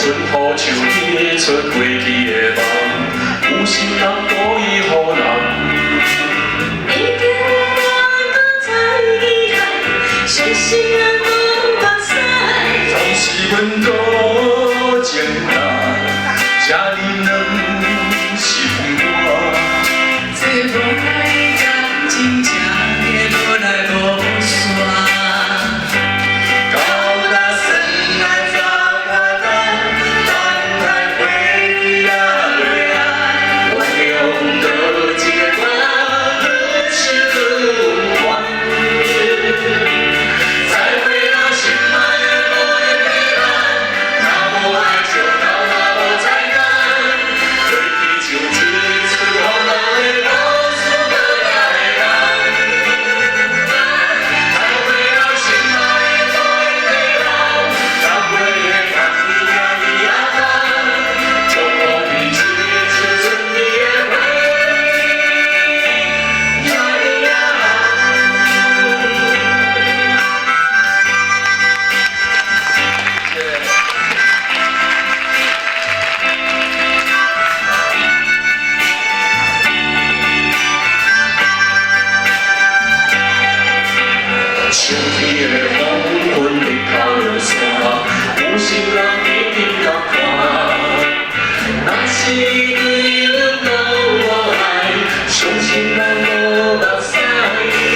春雨秋天出过去的梦，有心人故意予人。你叫我搁再遗憾，伤心人无目屎。总是阮多情人，这呢软心肝。这无奈感情，这个无来无散。 秋天的黄昏，日头落山，有心人一定甲看。若是伊对阮无爱，伤心人无目屎，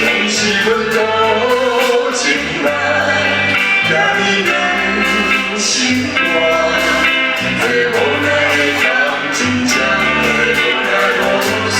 毋是阮多情人，也呢软心肝。这无奈的感情，才会无来无散。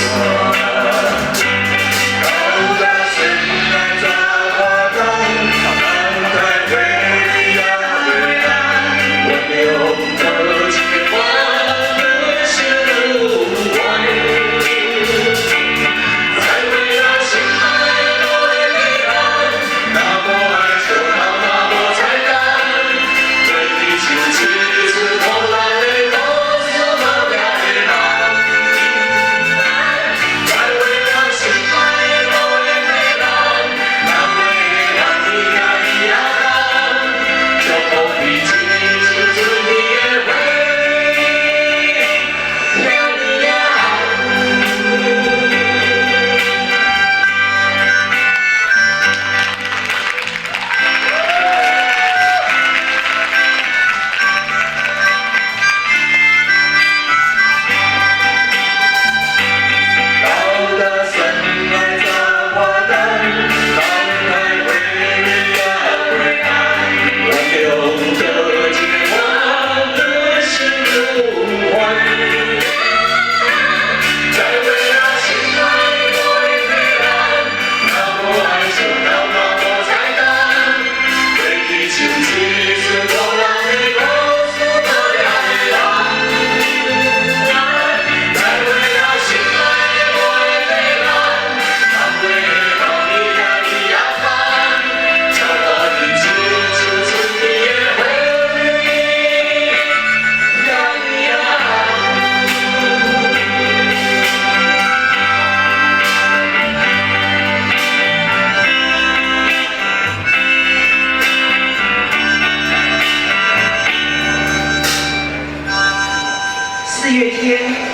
4月天。